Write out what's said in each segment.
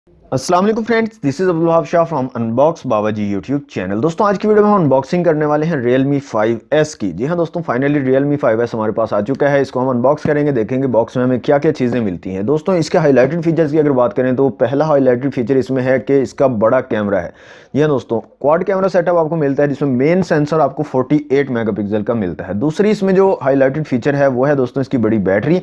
अस्सलाम वालेकुम friends, this is Abdul Wahab Shah from unbox Babaji YouTube channel. दोस्तों आज की वीडियो में हम अनबॉक्सिंग करने वाले हैं Realme 5S की। जी हाँ दोस्तों, फाइनली Realme 5S हमारे पास आ चुका है। इसको हम अनबॉक्स करेंगे, देखेंगे बॉक्स में हमें क्या क्या चीज़ें मिलती हैं। दोस्तों इसके हाईलाइटेड फीचर्स की अगर बात करें तो पहला हाईलाइटेड फीचर इसमें है कि इसका बड़ा कैमरा है। जी हाँ दोस्तों, क्वाड कैमरा सेटअप आपको मिलता है जिसमें मेन सेंसर आपको 48 मेगापिक्सल का मिलता है। दूसरी इसमें जो हाईलाइटेड फीचर है वो है दोस्तों इसकी बड़ी बैटरी।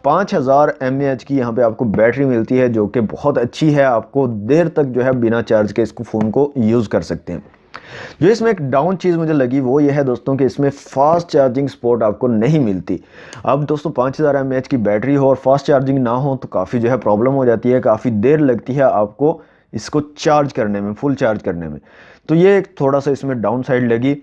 5000 mAh की यहाँ पे आपको बैटरी मिलती है जो कि बहुत अच्छी है। आपको देर तक जो है बिना चार्ज के इसको फ़ोन को यूज़ कर सकते हैं। जो इसमें एक डाउन चीज़ मुझे लगी वो ये है दोस्तों कि इसमें फास्ट चार्जिंग सपोर्ट आपको नहीं मिलती। अब दोस्तों 5000 mAh की बैटरी हो और फास्ट चार्जिंग ना हो तो काफ़ी जो है प्रॉब्लम हो जाती है, काफ़ी देर लगती है आपको इसको चार्ज करने में, फुल चार्ज करने में। तो ये एक थोड़ा सा इसमें डाउन साइड लगी।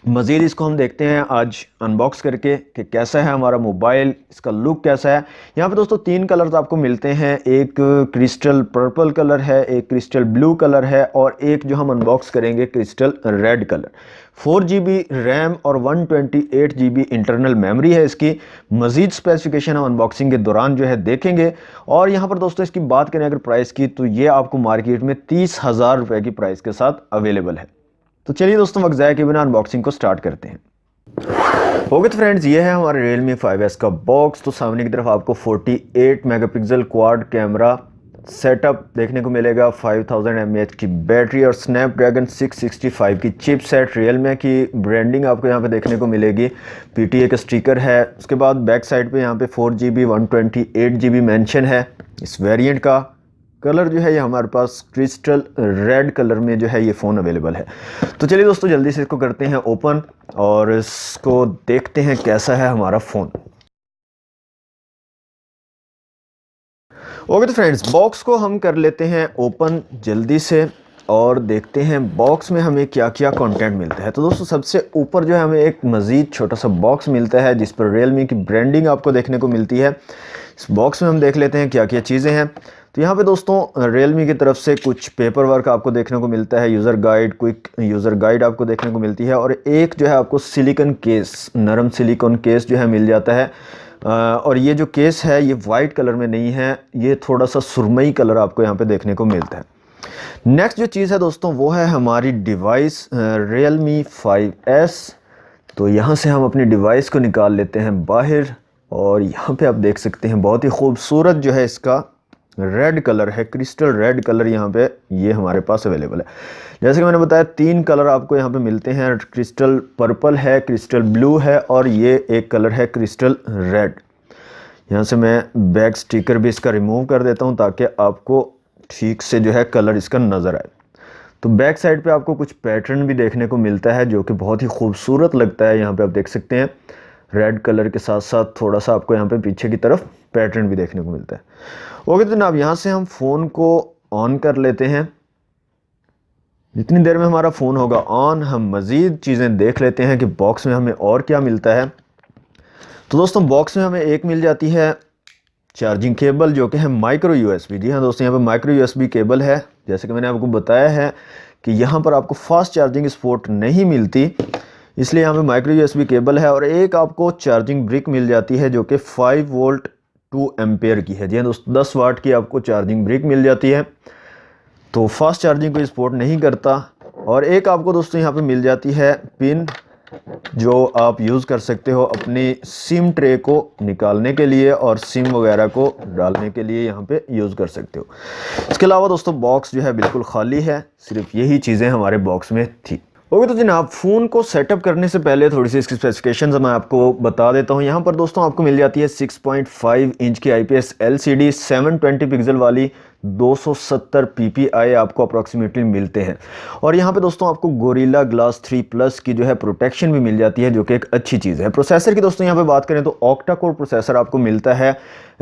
मज़ीद इसको हम देखते हैं आज अनबॉक्स करके कि कैसा है हमारा मोबाइल, इसका लुक कैसा है। यहाँ पे दोस्तों तीन कलर्स आपको मिलते हैं, एक क्रिस्टल पर्पल कलर है, एक क्रिस्टल ब्लू कलर है और एक जो हम अनबॉक्स करेंगे crystal red colour. 4GB RAM और 128GB इंटरनल मेमोरी है इसकी। मज़ीद स्पेसिफिकेशन हम अनबॉक्सिंग के दौरान जो है देखेंगे। और यहाँ पर दोस्तों इसकी बात करें अगर प्राइस की तो ये आपको मार्केट में 30,000 रुपये की प्राइस के साथ अवेलेबल है। तो चलिए दोस्तों वक्त ज़ाया के बिना अनबॉक्सिंग को स्टार्ट करते हैं। ओके तो फ्रेंड्स, ये है हमारे Realme 5S का बॉक्स। तो सामने की तरफ आपको 48 मेगापिक्सल क्वाड कैमरा सेटअप देखने को मिलेगा, 5000 mAh की बैटरी और स्नैपड्रैगन 665 की चिपसेट। Realme की ब्रांडिंग आपको यहाँ पे देखने को मिलेगी, PTA का स्टिकर है। उसके बाद बैक साइड पे यहाँ पे 4GB 128GB मेंशन है। इस वेरिएंट का कलर जो है ये हमारे पास क्रिस्टल रेड कलर में जो है ये फ़ोन अवेलेबल है। तो चलिए दोस्तों जल्दी से इसको करते हैं ओपन और इसको देखते हैं कैसा है हमारा फ़ोन। ओके तो फ्रेंड्स, बॉक्स को हम कर लेते हैं ओपन जल्दी से और देखते हैं बॉक्स में हमें क्या क्या कंटेंट मिलता है। तो दोस्तों सबसे ऊपर जो है हमें एक मज़ीद छोटा सा बॉक्स मिलता है जिस पर Realme की ब्रांडिंग आपको देखने को मिलती है। इस बॉक्स में हम देख लेते हैं क्या क्या चीज़ें हैं। तो यहाँ पे दोस्तों Realme की तरफ से कुछ पेपर वर्क आपको देखने को मिलता है, user guide, quick user guide आपको देखने को मिलती है और एक जो है आपको सिलिकॉन केस, नरम सिलिकॉन केस जो है मिल जाता है। और ये जो केस है ये वाइट कलर में नहीं है, ये थोड़ा सा सुरमई कलर आपको यहाँ पे देखने को मिलता है। नेक्स्ट जो चीज़ है दोस्तों वो है हमारी डिवाइस Realme 5S। तो यहाँ से हम अपनी डिवाइस को निकाल लेते हैं बाहर और यहाँ पे आप देख सकते हैं बहुत ही खूबसूरत जो है इसका रेड कलर है, क्रिस्टल रेड कलर यहाँ पे ये हमारे पास अवेलेबल है। जैसे कि मैंने बताया तीन कलर आपको यहाँ पे मिलते हैं, क्रिस्टल पर्पल है, क्रिस्टल ब्लू है और ये एक कलर है क्रिस्टल रेड। यहाँ से मैं बैक स्टिकर भी इसका रिमूव कर देता हूँ ताकि आपको ठीक से जो है कलर इसका नज़र आए। तो बैक साइड पे आपको कुछ पैटर्न भी देखने को मिलता है जो कि बहुत ही खूबसूरत लगता है। यहाँ पे आप देख सकते हैं रेड कलर के साथ साथ थोड़ा सा आपको यहाँ पे पीछे की तरफ पैटर्न भी देखने को मिलता है। ओके तो जनाब यहाँ से हम फ़ोन को ऑन कर लेते हैं। जितनी देर में हमारा फ़ोन होगा ऑन, हम मज़ीद चीज़ें देख लेते हैं कि बॉक्स में हमें और क्या मिलता है। तो दोस्तों बॉक्स में हमें एक मिल जाती है चार्जिंग केबल जो कि है माइक्रो USB। जी हाँ दोस्तों, यहाँ पे माइक्रो USB केबल है। जैसे कि मैंने आपको बताया है कि यहाँ पर आपको फास्ट चार्जिंग सपोर्ट नहीं मिलती, इसलिए यहाँ पे माइक्रो USB केबल है। और एक आपको चार्जिंग ब्रिक मिल जाती है जो कि 5 वोल्ट 2 एम्पेयर की है। जी हाँ दोस्तों, 10 वाट की आपको चार्जिंग ब्रिक मिल जाती है, तो फास्ट चार्जिंग को सपोर्ट नहीं करता। और एक आपको दोस्तों यहाँ पे मिल जाती है पिन जो आप यूज़ कर सकते हो अपनी सिम ट्रे को निकालने के लिए और सिम वगैरह को डालने के लिए यहाँ पे यूज़ कर सकते हो। इसके अलावा दोस्तों बॉक्स जो है बिल्कुल खाली है, सिर्फ यही चीज़ें हमारे बॉक्स में थी। ओके तो जनाब फ़ोन को सेटअप करने से पहले थोड़ी सी इसकी स्पेसिफिकेशंस मैं आपको बता देता हूँ। यहाँ पर दोस्तों आपको मिल जाती है 6.5 इंच की IPS LCD 720 पिक्सल वाली 270 PPI आपको अप्रॉक्सीमेटली मिलते हैं। और यहाँ पे दोस्तों आपको गोरिल्ला ग्लास 3 प्लस की जो है प्रोटेक्शन भी मिल जाती है जो कि एक अच्छी चीज़ है। प्रोसेसर की दोस्तों यहाँ पे बात करें तो ऑक्टा कोर प्रोसेसर आपको मिलता है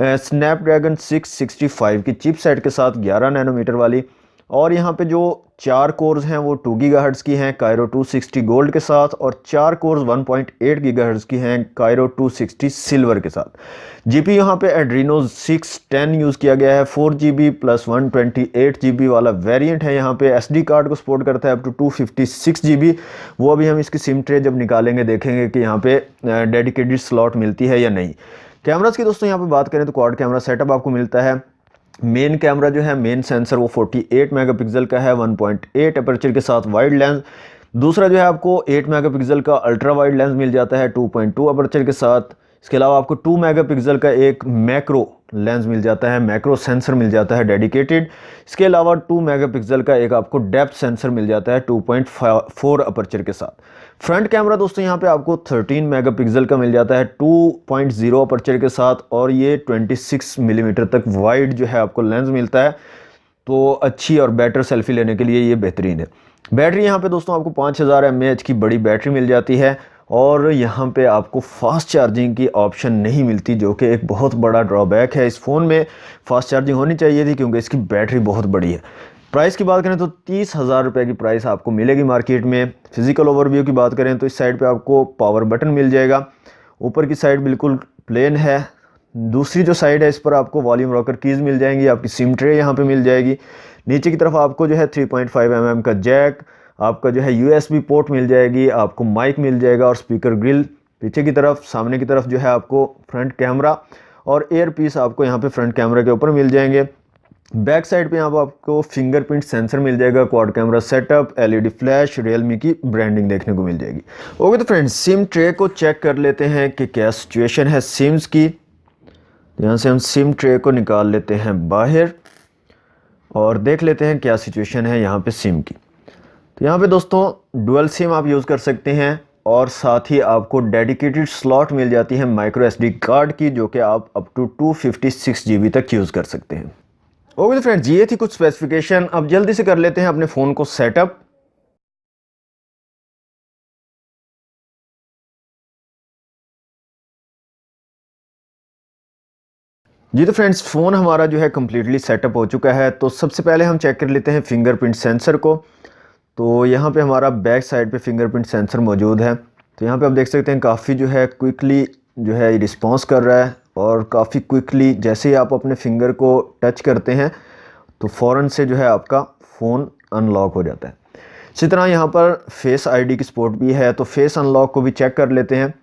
स्नैपड्रैगन 665 की चिपसेट के साथ 11 नैनोमीटर वाली। और यहाँ पे जो 4 कोर्स हैं वो 2 गीगाहर्ट्ज़ की हैं कायरो 260 गोल्ड के साथ, और 4 कोर्स 1.8 गीगाहर्ट्ज़ की हैं कायरो 260 सिल्वर के साथ। जीपी यहाँ पे एड्रीनो 610 यूज़ किया गया है। 4GB प्लस 128GB वाला वेरिएंट है। यहाँ पे SD कार्ड को सपोर्ट करता है अप टू 256GB। वो अभी हम इसकी सिम ट्रे जब निकालेंगे देखेंगे कि यहाँ पे डेडिकेटेड स्लॉट मिलती है या नहीं। कैमरास की दोस्तों यहाँ पे बात करें तो क्वाड कैमरा सेटअप आपको मिलता है। मेन कैमरा जो है, मेन सेंसर वो 48 मेगापिक्सल का है 1.8 अपर्चर के साथ वाइड लेंस। दूसरा जो है आपको 8 मेगापिक्सल का अल्ट्रा वाइड लेंस मिल जाता है 2.2 अपर्चर के साथ। इसके अलावा आपको 2 मेगापिक्सल का एक मैक्रो लेंस मिल जाता है, मैक्रो सेंसर मिल जाता है डेडिकेटेड। इसके अलावा 2 मेगापिक्सल का एक आपको डेप्थ सेंसर मिल जाता है 2.4 अपर्चर के साथ। फ्रंट कैमरा दोस्तों यहाँ पे आपको 13 मेगापिक्सल का मिल जाता है 2.0 अपर्चर के साथ, और ये 26 मिलीमीटर तक वाइड जो है आपको लेंस मिलता है। तो अच्छी और बेटर सेल्फी लेने के लिए ये बेहतरीन है। बैटरी यहाँ पे दोस्तों आपको 5000 mAh की बड़ी बैटरी मिल जाती है, और यहाँ पे आपको फास्ट चार्जिंग की ऑप्शन नहीं मिलती, जो कि एक बहुत बड़ा ड्रॉबैक है। इस फ़ोन में फास्ट चार्जिंग होनी चाहिए थी क्योंकि इसकी बैटरी बहुत बड़ी है। प्राइस की बात करें तो 30,000 रुपये की प्राइस आपको मिलेगी मार्केट में। फिजिकल ओवरव्यू की बात करें तो इस साइड पे आपको पावर बटन मिल जाएगा, ऊपर की साइड बिल्कुल प्लेन है। दूसरी जो साइड है इस पर आपको वॉल्यूम रॉकर कीज़ मिल जाएंगी, आपकी सिम ट्रे यहाँ पे मिल जाएगी। नीचे की तरफ आपको जो है 3.5 mm का जैक, आपका जो है USB पोर्ट मिल जाएगी, आपको माइक मिल जाएगा और स्पीकर ग्रिल। पीछे की तरफ, सामने की तरफ जो है आपको फ्रंट कैमरा और एयर पीस आपको यहाँ पे फ्रंट कैमरा के ऊपर मिल जाएंगे। बैक साइड पे यहाँ पर आपको फिंगरप्रिंट सेंसर मिल जाएगा, quad camera setup, LED flash, Realme की ब्रांडिंग देखने को मिल जाएगी। ओके तो फ्रेंड्स, सिम ट्रे को चेक कर लेते हैं कि क्या सिचुएशन है सिम्स की। यहाँ से हम सिम ट्रे को निकाल लेते हैं बाहर और देख लेते हैं क्या सिचुएशन है यहाँ पे सिम की। तो यहाँ पे दोस्तों डुअल सिम आप यूज़ कर सकते हैं, और साथ ही आपको डेडिकेटेड स्लॉट मिल जाती है माइक्रो SD कार्ड की, जो कि आप अप टू 256 GB तक यूज़ कर सकते हैं। ओके तो फ्रेंड्स, ये थी कुछ स्पेसिफिकेशन। अब जल्दी से कर लेते हैं अपने फ़ोन को सेटअप। जी तो फ्रेंड्स, फ़ोन हमारा जो है कम्प्लीटली सेटअप हो चुका है। तो सबसे पहले हम चेक कर लेते हैं फिंगरप्रिंट सेंसर को। तो यहाँ पे हमारा बैक साइड पे फिंगरप्रिंट सेंसर मौजूद है। तो यहाँ पे आप देख सकते हैं काफ़ी जो है क्विकली जो है रिस्पॉन्स कर रहा है, और काफ़ी क्विकली जैसे ही आप अपने फिंगर को टच करते हैं तो फ़ौरन से जो है आपका फ़ोन अनलॉक हो जाता है। इसी तरह यहाँ पर फेस ID की सपोर्ट भी है, तो फेस अनलॉक को भी चेक कर लेते हैं।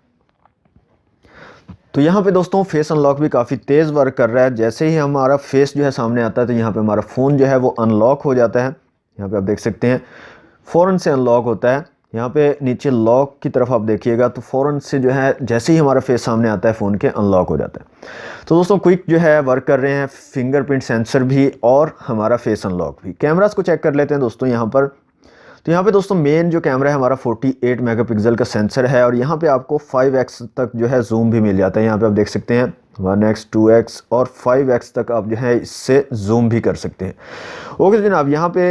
तो यहाँ पे दोस्तों फेस अनलॉक भी काफ़ी तेज़ वर्क कर रहा है। जैसे ही हमारा फेस जो है सामने आता है तो यहाँ पे हमारा फ़ोन जो है वो अनलॉक हो जाता है। यहाँ पे आप देख सकते हैं फ़ौरन से अनलॉक होता है। यहाँ पे नीचे लॉक की तरफ आप देखिएगा तो फ़ौरन से जो है जैसे ही हमारा फेस सामने आता है फ़ोन के अनलॉक हो जाता है। तो दोस्तों क्विक जो है वर्क कर रहे हैं फिंगरप्रिंट सेंसर भी और हमारा फेस अनलॉक भी। कैमरास को चेक कर लेते हैं दोस्तों यहाँ पर। तो यहाँ पे दोस्तों मेन जो कैमरा है हमारा 48 मेगापिक्सल का सेंसर है, और यहाँ पे आपको 5x तक जो है जूम भी मिल जाता है। यहाँ पे आप देख सकते हैं 1x 2x और 5x तक आप जो है इससे जूम भी कर सकते हैं। ओके जनाब, यहाँ पे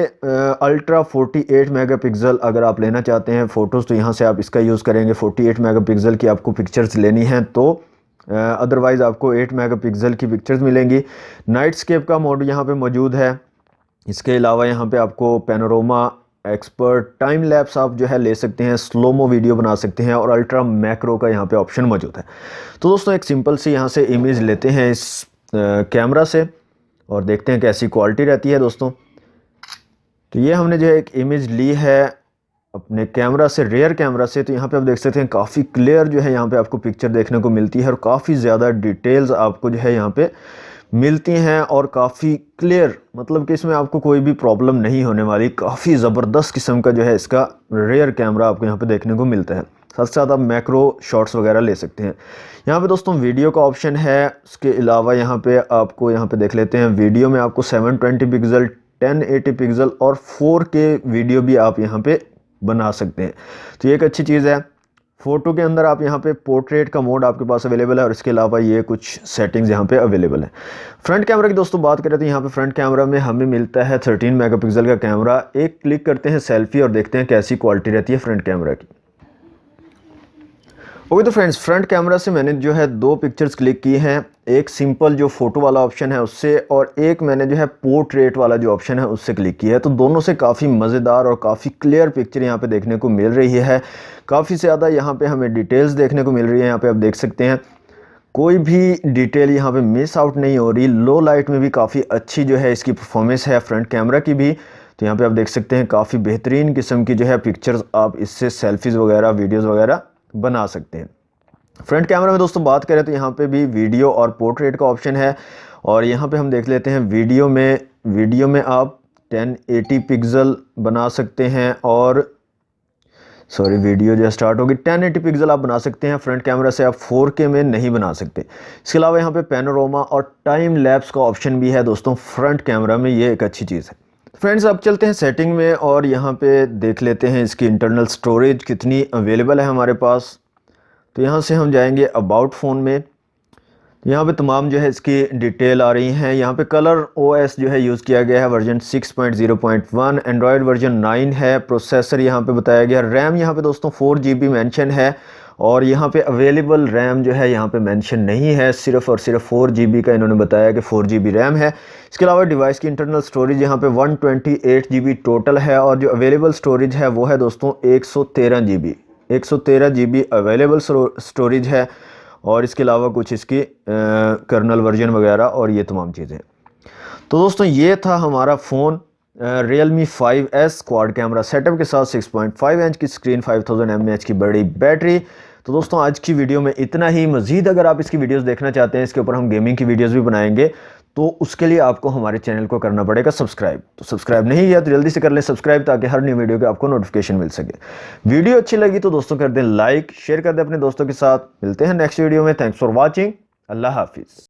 अल्ट्रा 48 मेगापिक्सल अगर आप लेना चाहते हैं फ़ोटोज़ तो यहाँ से आप इसका यूज़ करेंगे। 48 मेगापिक्सल की आपको पिक्चर्स लेनी हैं तो अदरवाइज़ आपको 8 मेगापिक्सल की पिक्चर्स मिलेंगी। नाइट स्केप का मोड यहाँ पे मौजूद है। इसके अलावा यहाँ पे आपको पैनोरामा, एक्सपर्ट, टाइम लैप्स आप जो है ले सकते हैं, स्लोमो वीडियो बना सकते हैं, और अल्ट्रा मैक्रो का यहाँ पे ऑप्शन मौजूद है। तो दोस्तों एक सिंपल सी यहाँ से इमेज लेते हैं इस कैमरा से और देखते हैं कैसी क्वालिटी रहती है दोस्तों। तो ये हमने जो है एक इमेज ली है अपने कैमरा से, रेयर कैमरा से। तो यहाँ पे आप देख सकते हैं काफ़ी क्लियर जो है यहाँ पे आपको पिक्चर देखने को मिलती है, और काफ़ी ज़्यादा डिटेल्स आपको जो है यहाँ पे मिलती हैं, और काफ़ी क्लियर, मतलब कि इसमें आपको कोई भी प्रॉब्लम नहीं होने वाली। काफ़ी ज़बरदस्त किस्म का जो है इसका रेयर कैमरा आपको यहाँ पे देखने को मिलता है। साथ साथ आप मैक्रो शॉट्स वगैरह ले सकते हैं। यहाँ पे दोस्तों वीडियो का ऑप्शन है। उसके अलावा यहाँ पे आपको यहाँ पे देख लेते हैं, वीडियो में आपको 720 पिक्सल, 1080 पिक्सल और 4K वीडियो भी आप यहाँ पे बना सकते हैं। तो ये एक अच्छी चीज़ है। फ़ोटो के अंदर आप यहाँ पे पोर्ट्रेट का मोड आपके पास अवेलेबल है, और इसके अलावा ये कुछ सेटिंग्स यहाँ पे अवेलेबल है। फ्रंट कैमरा की दोस्तों बात करें तो यहाँ पे फ्रंट कैमरा में हमें मिलता है 13 मेगापिक्सल का कैमरा। एक क्लिक करते हैं सेल्फी और देखते हैं कैसी क्वालिटी रहती है फ्रंट कैमरा की। ओके तो फ्रेंड्स, फ्रंट कैमरा से मैंने जो है 2 पिक्चर्स क्लिक की हैं। एक सिंपल जो फ़ोटो वाला ऑप्शन है उससे, और एक मैंने जो है पोर्ट्रेट वाला जो ऑप्शन है उससे क्लिक किया है। तो दोनों से काफ़ी मज़ेदार और काफ़ी क्लियर पिक्चर यहाँ पे देखने को मिल रही है। काफ़ी ज़्यादा यहाँ पे हमें डिटेल्स देखने को मिल रही है। यहाँ पे आप देख सकते हैं कोई भी डिटेल यहाँ पे मिस आउट नहीं हो रही। लो लाइट में भी काफ़ी अच्छी जो है इसकी परफॉर्मेंस है फ्रंट कैमरा की भी। तो यहाँ पे आप देख सकते हैं काफ़ी बेहतरीन किस्म की जो है पिक्चर्स आप इससे सेल्फीज़ वगैरह, वीडियोज़ वगैरह बना सकते हैं। फ्रंट कैमरा में दोस्तों बात करें तो यहाँ पे भी वीडियो और पोर्ट्रेट का ऑप्शन है, और यहाँ पे हम देख लेते हैं वीडियो में आप 1080 पिक्सल बना सकते हैं, और सॉरी वीडियो जो स्टार्ट होगी 1080 पिक्सल आप बना सकते हैं फ्रंट कैमरा से, आप 4K में नहीं बना सकते। इसके अलावा यहाँ पे पैनोरामा और टाइम लैप्स का ऑप्शन भी है दोस्तों फ्रंट कैमरा में, ये एक अच्छी चीज़ है। फ्रेंड्स अब चलते हैं सेटिंग में और यहाँ पे देख लेते हैं इसकी इंटरनल स्टोरेज कितनी अवेलेबल है हमारे पास। तो यहाँ से हम जाएंगे अबाउट फ़ोन में, यहाँ पे तमाम जो है इसकी डिटेल आ रही हैं। यहाँ पे कलर OS जो है यूज़ किया गया है वर्जन 6.0.1, एंड्रॉयड वर्जन 9 है, प्रोसेसर यहाँ पे बताया गया, रैम यहाँ पे दोस्तों 4GB मेंशन है, और यहाँ पे अवेलेबल रैम जो है यहाँ पे मेंशन नहीं है, सिर्फ और सिर्फ 4GB का इन्होंने बताया कि 4GB रैम है। इसके अलावा डिवाइस की इंटरनल स्टोरेज यहाँ पे 128GB टोटल है, और जो अवेलेबल स्टोरेज है वो है दोस्तों 113GB अवेलेबल स्टोरेज है, और इसके अलावा कुछ इसकी कर्नल वर्जन वगैरह और ये तमाम चीज़ें। तो दोस्तों ये था हमारा phone Realme 5S quad camera setup के साथ, 6.5 इंच की स्क्रीन, 5000 mAh की बड़ी बैटरी। तो दोस्तों आज की वीडियो में इतना ही। मज़ीद अगर आप इसकी वीडियोस देखना चाहते हैं, इसके ऊपर हम गेमिंग की वीडियोस भी बनाएंगे, तो उसके लिए आपको हमारे चैनल को करना पड़ेगा सब्सक्राइब। तो सब्सक्राइब नहीं किया तो जल्दी से कर लें सब्सक्राइब, ताकि हर न्यू वीडियो के आपको नोटिफिकेशन मिल सके। वीडियो अच्छी लगी तो दोस्तों कर दें लाइक, शेयर कर दें अपने दोस्तों के साथ। मिलते हैं नेक्स्ट वीडियो में। Thanks for watching. अल्लाह हाफिज़।